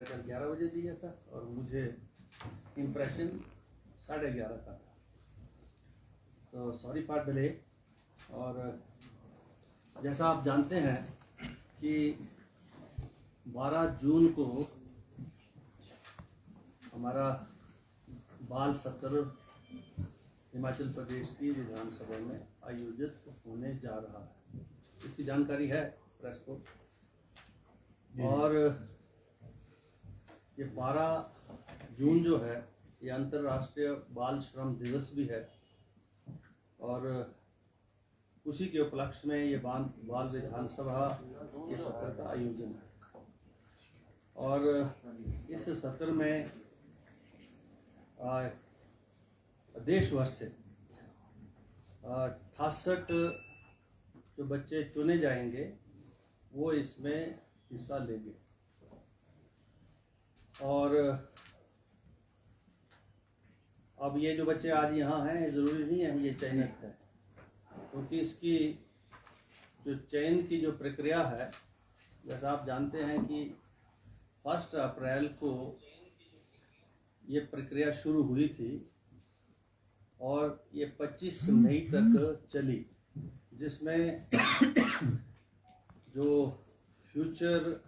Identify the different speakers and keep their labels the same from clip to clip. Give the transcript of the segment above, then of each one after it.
Speaker 1: कल 11 बजे दिया था और मुझे इम्प्रेशन 11:30 का था, तो सॉरी फॉर डिले। और जैसा आप जानते हैं कि 12 जून को हमारा बाल सत्र हिमाचल प्रदेश की विधानसभा में आयोजित होने जा रहा है। इसकी जानकारी है प्रेस को। और ये 12 जून जो है ये अंतर्राष्ट्रीय बाल श्रम दिवस भी है और उसी के उपलक्ष्य में ये बाल विधानसभा के सत्र का आयोजन है। और इस सत्र में देश भर से 68 जो बच्चे चुने जाएंगे वो इसमें हिस्सा लेंगे। और अब ये जो बच्चे आज यहाँ हैं ज़रूरी नहीं है ये चयनित है, क्योंकि इसकी जो चयन की जो प्रक्रिया है, जैसा आप जानते हैं कि 1 अप्रैल को ये प्रक्रिया शुरू हुई थी और ये 25 मई तक चली, जिसमें जो फ्यूचर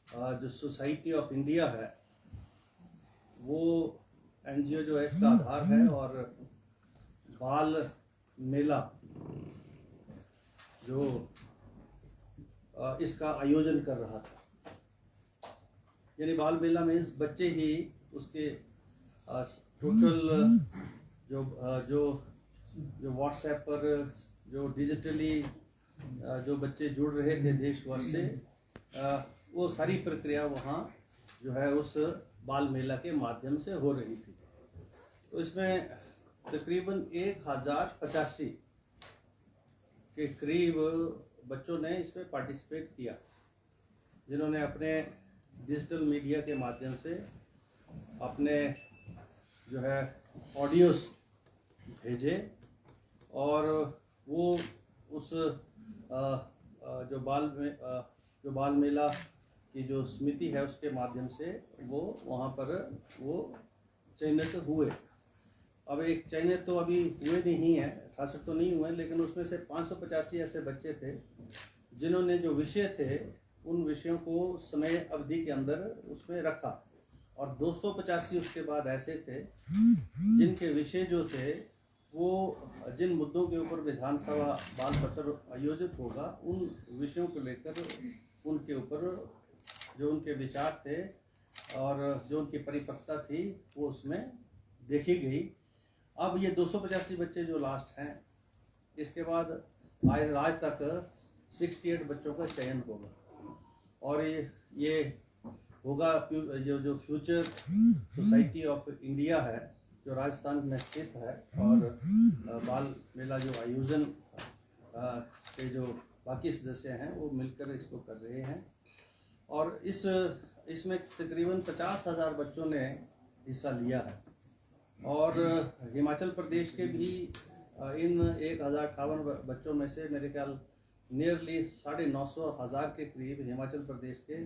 Speaker 1: जो सोसाइटी ऑफ इंडिया है वो एनजीओ जो है इसका आधार है, और बाल मेला जो इसका आयोजन कर रहा था। यानी बाल मेला में इस बच्चे ही उसके टोटल जो व्हाट्सएप पर जो डिजिटली जो बच्चे जुड़ रहे थे देश भर से, वो सारी प्रक्रिया वहाँ जो है उस बाल मेला के माध्यम से हो रही थी। तो इसमें तकरीबन 1085 के करीब बच्चों ने इसमें पार्टिसिपेट किया, जिन्होंने अपने डिजिटल मीडिया के माध्यम से अपने जो है ऑडियोज भेजे, और वो उस जो बाल मेला की जो समिति है उसके माध्यम से वो वहाँ पर वो चयनित हुए। अब एक चयनित तो अभी हुए नहीं है, 68 तो नहीं हुए, लेकिन उसमें से 585 ऐसे बच्चे थे जिन्होंने जो विषय थे उन विषयों को समय अवधि के अंदर उसमें रखा, और 285 उसके बाद ऐसे थे जिनके विषय जो थे वो जिन मुद्दों के ऊपर विधानसभा बाल सत्र आयोजित होगा उन विषयों को लेकर उनके ऊपर जो उनके विचार थे और जो उनकी परिपक्वता थी वो उसमें देखी गई। अब ये 285 बच्चे जो लास्ट हैं, इसके बाद आज तक 68 बच्चों का चयन होगा, और ये होगा जो फ्यूचर सोसाइटी ऑफ इंडिया है जो राजस्थान में स्थित है, और बाल मेला जो आयोजन के जो बाकी सदस्य हैं वो मिलकर इसको कर रहे हैं। और इसमें तकरीबन 50,000 बच्चों ने हिस्सा लिया है, और हिमाचल प्रदेश के भी इन 1058 बच्चों में से मेरे ख्याल नियरली 950,000 के करीब हिमाचल प्रदेश के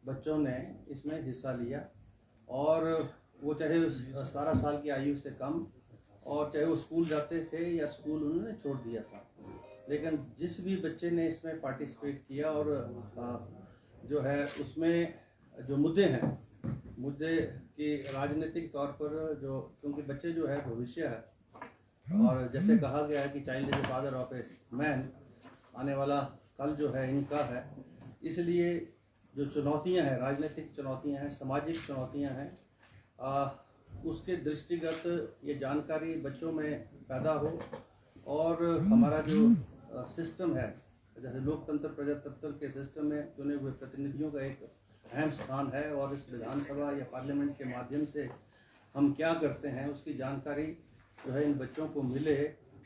Speaker 1: बच्चों ने इसमें हिस्सा लिया, और वो चाहे 17 साल की आयु से कम, और चाहे वो स्कूल जाते थे या स्कूल उन्होंने छोड़ दिया था, लेकिन जिस भी बच्चे ने इसमें पार्टिसिपेट किया और जो है उसमें जो मुद्दे की राजनीतिक तौर पर जो, क्योंकि बच्चे जो है भविष्य है, और जैसे कहा गया है कि child is the father of a man, आने वाला कल जो है इनका है, इसलिए जो चुनौतियां हैं, राजनीतिक चुनौतियां हैं, सामाजिक चुनौतियां हैं, उसके दृष्टिगत ये जानकारी बच्चों में पैदा हो, और हमारा जो सिस्टम है, जैसे लोकतंत्र प्रजातंत्र के सिस्टम में चुने हुए प्रतिनिधियों का एक अहम स्थान है, और इस विधानसभा या पार्लियामेंट के माध्यम से हम क्या करते हैं उसकी जानकारी जो है इन बच्चों को मिले,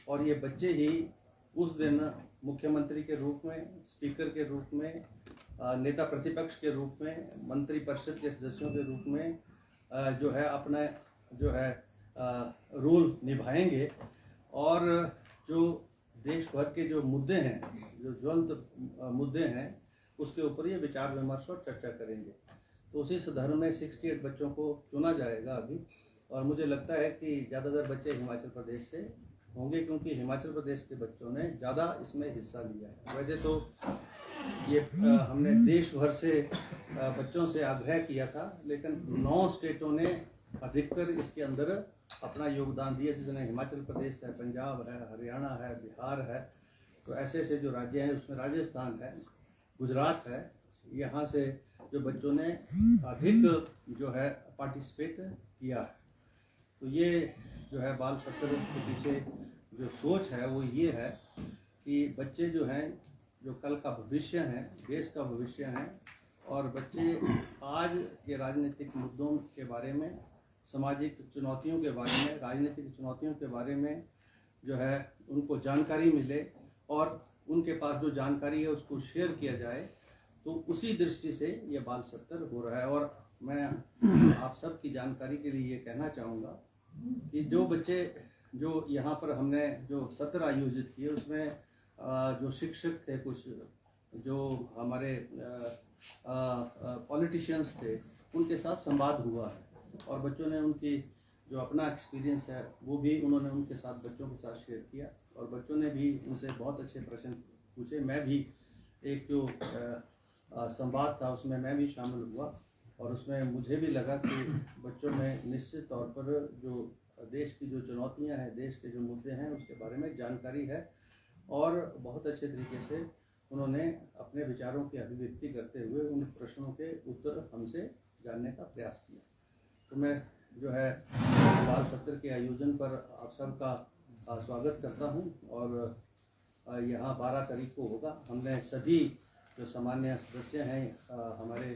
Speaker 1: और ये बच्चे ही उस दिन मुख्यमंत्री के रूप में, स्पीकर के रूप में, नेता प्रतिपक्ष के रूप में, मंत्री परिषद के सदस्यों के रूप में जो है अपना जो है रोल निभाएंगे, और जो देश भर के जो मुद्दे हैं, जो ज्वलंत मुद्दे हैं, उसके ऊपर ये विचार विमर्श और चर्चा करेंगे। तो उसी धर्म में 68 बच्चों को चुना जाएगा अभी। और मुझे लगता है कि ज़्यादातर बच्चे हिमाचल प्रदेश से होंगे, क्योंकि हिमाचल प्रदेश के बच्चों ने ज़्यादा इसमें हिस्सा लिया है। वैसे तो ये हमने देश भर से बच्चों से आग्रह किया था, लेकिन 9 स्टेटों ने अधिकतर इसके अंदर अपना योगदान दिया, जिसमें हिमाचल प्रदेश है, पंजाब है, हरियाणा है, बिहार है। तो ऐसे ऐसे जो राज्य हैं, उसमें राजस्थान है, गुजरात है, यहाँ से जो बच्चों ने अधिक जो है पार्टिसिपेट किया है। तो ये जो है बाल सत्र के पीछे जो सोच है वो ये है कि बच्चे जो हैं, जो कल का भविष्य हैं, देश का भविष्य हैं, और बच्चे आज के राजनीतिक मुद्दों के बारे में, सामाजिक चुनौतियों के बारे में, राजनीतिक चुनौतियों के बारे में जो है उनको जानकारी मिले, और उनके पास जो जानकारी है उसको शेयर किया जाए। तो उसी दृष्टि से ये बाल सत्र हो रहा है। और मैं आप सब की जानकारी के लिए ये कहना चाहूँगा कि जो बच्चे जो यहाँ पर हमने जो सत्र आयोजित किए, उसमें जो शिक्षक थे, कुछ जो हमारे पॉलिटिशियंस थे, उनके साथ संवाद हुआ है, और बच्चों ने उनकी जो अपना एक्सपीरियंस है वो भी उन्होंने उनके साथ, बच्चों के साथ शेयर किया, और बच्चों ने भी उनसे बहुत अच्छे प्रश्न पूछे। मैं भी एक जो संवाद था उसमें मैं भी शामिल हुआ, और उसमें मुझे भी लगा कि बच्चों में निश्चित तौर पर जो देश की जो चुनौतियां हैं, देश के जो मुद्दे हैं, उसके बारे में जानकारी है, और बहुत अच्छे तरीके से उन्होंने अपने विचारों की अभिव्यक्ति करते हुए उन प्रश्नों के उत्तर हमसे जानने का प्रयास किया। तो मैं जो है बाल सत्र के आयोजन पर आप सबका स्वागत करता हूं, और यहाँ 12 तारीख को होगा। हमने सभी जो सामान्य सदस्य हैं हमारे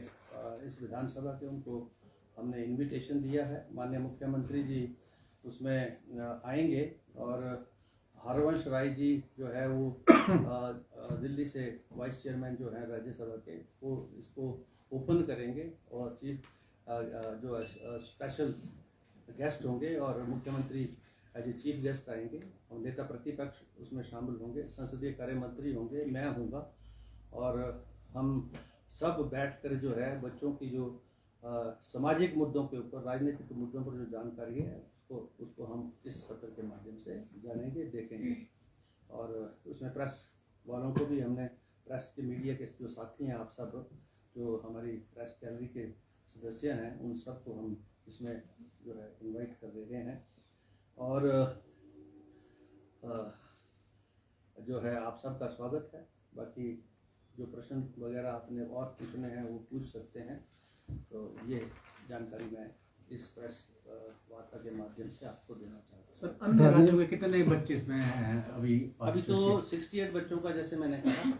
Speaker 1: इस विधानसभा के, उनको हमने इनविटेशन दिया है। माननीय मुख्यमंत्री जी उसमें आएंगे, और हरवंश राय जी जो है वो दिल्ली से वाइस चेयरमैन जो है राज्यसभा के, वो इसको ओपन करेंगे, और चीफ जो स्पेशल गेस्ट होंगे, और मुख्यमंत्री एज ए चीफ गेस्ट आएंगे, और नेता प्रतिपक्ष उसमें शामिल होंगे, संसदीय कार्य मंत्री होंगे, मैं हूँगा, और हम सब बैठकर जो है बच्चों की जो सामाजिक मुद्दों के ऊपर, राजनीतिक मुद्दों पर जो जानकारी है उसको हम इस सत्र के माध्यम से जानेंगे, देखेंगे। और उसमें प्रेस वालों को भी हमने, प्रेस के मीडिया के जो साथी हैं, आप सब जो हमारी प्रेस गैलरी के सदस्य हैं, उन सबको हम इसमें जो है इनवाइट कर रहे हैं। और जो है आप सबका स्वागत है। बाकी जो प्रश्न वगैरह आपने और पूछने हैं वो पूछ सकते हैं। तो ये जानकारी मैं इस प्रेस वार्ता के माध्यम से आपको देना चाहता हूँ।
Speaker 2: सर, अन्य राज्यों के कितने बच्चे इसमें हैं
Speaker 1: अभी तो 68 बच्चों का, जैसे मैंने कहा,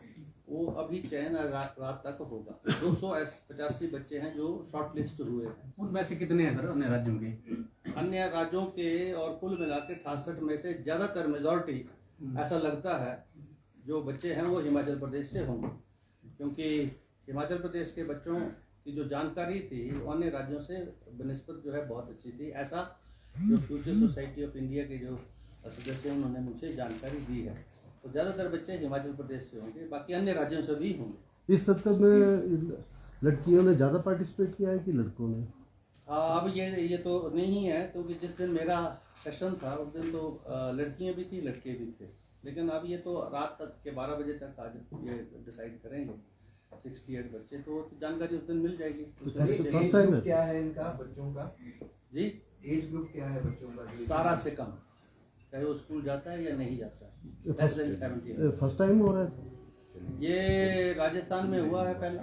Speaker 1: वो अभी चयन रात तक होगा। 285 बच्चे हैं जो शॉर्ट लिस्ट हुए हैं।
Speaker 2: उनमें से कितने हैं सर अन्य राज्यों के?
Speaker 1: अन्य राज्यों के और कुल मिला के 68 में से ज़्यादातर मेजॉरिटी ऐसा लगता है जो बच्चे हैं वो हिमाचल प्रदेश से होंगे, क्योंकि हिमाचल प्रदेश के बच्चों की जो जानकारी थी अन्य राज्यों से बनिस्बत जो है बहुत अच्छी थी। ऐसा जो फ्यूचर सोसाइटी ऑफ इंडिया के जो सदस्य हैं उन्होंने मुझे जानकारी दी है। तो ज़्यादातर बच्चे हिमाचल प्रदेश से होंगे, बाकी अन्य राज्यों से भी होंगे।
Speaker 3: इस सत्र में लड़कियों ने ज़्यादा पार्टिसिपेट किया है कि लड़कों ने?
Speaker 1: अब ये तो नहीं है, क्योंकि जिस दिन मेरा सेशन था उस दिन तो लड़कियां भी थी, लड़के भी थे। लेकिन अब ये तो रात तक के 12 बजे तक आज ये डिसाइड करेंगे। 68 बच्चे, तो जानकारी उस दिन मिल जाएगी।
Speaker 3: फर्स्ट टाइम है
Speaker 4: क्या है इनका बच्चों का?
Speaker 1: जी,
Speaker 4: एज ग्रुप क्या है बच्चों का?
Speaker 1: 17 से कम, चाहे वो स्कूल जाता है या नहीं जाता है।
Speaker 3: फर्स्ट टाइम हो रहा है।
Speaker 1: ये राजस्थान में हुआ है पहला,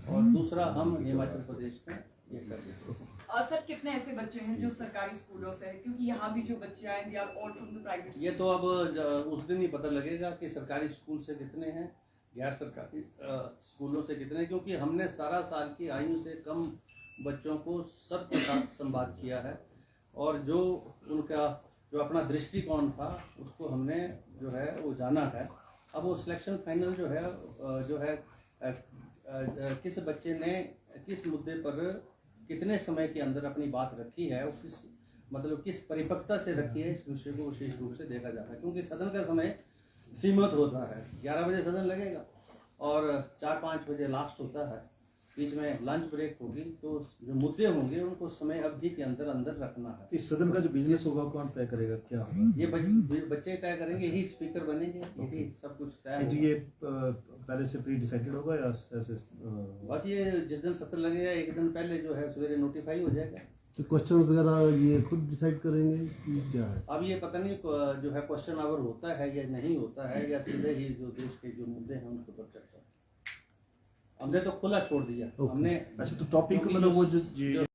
Speaker 1: और दूसरा हम हिमाचल प्रदेश में ये कर रहे हैं।
Speaker 5: सर, कितने ऐसे बच्चे हैं जो सरकारी स्कूलों से हैं? क्योंकि यहाँ भी जो बच्चे आए they are all from the private.
Speaker 1: ये तो अब उस दिन ही पता लगेगा कि सरकारी स्कूल से कितने हैं, गैर सरकारी स्कूलों से कितने, क्योंकि हमने 17 साल की आयु से कम बच्चों को सबके साथ संवाद किया है, और जो उनका जो अपना दृष्टिकोण था उसको हमने जो है वो जाना है। अब वो सिलेक्शन फाइनल जो है किस बच्चे ने किस मुद्दे पर कितने समय के अंदर अपनी बात रखी है, वो किस परिपक्वता से रखी है, इस विषय को विशेष रूप से देखा जाता है। क्योंकि सदन का समय सीमित होता है, 11 बजे सदन लगेगा और 4-5 बजे लास्ट होता है। बीच में लंच ब्रेक होगी, तो जो मुद्दे होंगे उनको समय अवधि के अंदर अंदर रखना है।
Speaker 3: इस सदन का जो बिजनेस होगा कौन तय करेगा, क्या होगा?
Speaker 1: ये बच्चे तय करेंगे, यही स्पीकर बनेंगे, यही सब कुछ तय
Speaker 3: जो
Speaker 1: होगा।
Speaker 3: ये पहले से प्री डिसाइडेड होगा या ऐसे
Speaker 1: बस ये जिस दिन सत्र लगेगा एक दिन पहले जो है सवेरे नोटिफाई हो जाएगा।
Speaker 3: तो क्वेश्चन वगैरह ये खुद डिसाइड करेंगे कि क्या है?
Speaker 1: अब ये पता नहीं जो है क्वेश्चन आवर होता है या नहीं होता है, या सीधे ही जो देश के जो मुद्दे हैं उनके ऊपर चर्चा। हमने तो खुला छोड़ दिया। हमने
Speaker 3: अच्छा, तो टॉपिक
Speaker 1: क्योंकि
Speaker 3: मतलब वो
Speaker 1: जो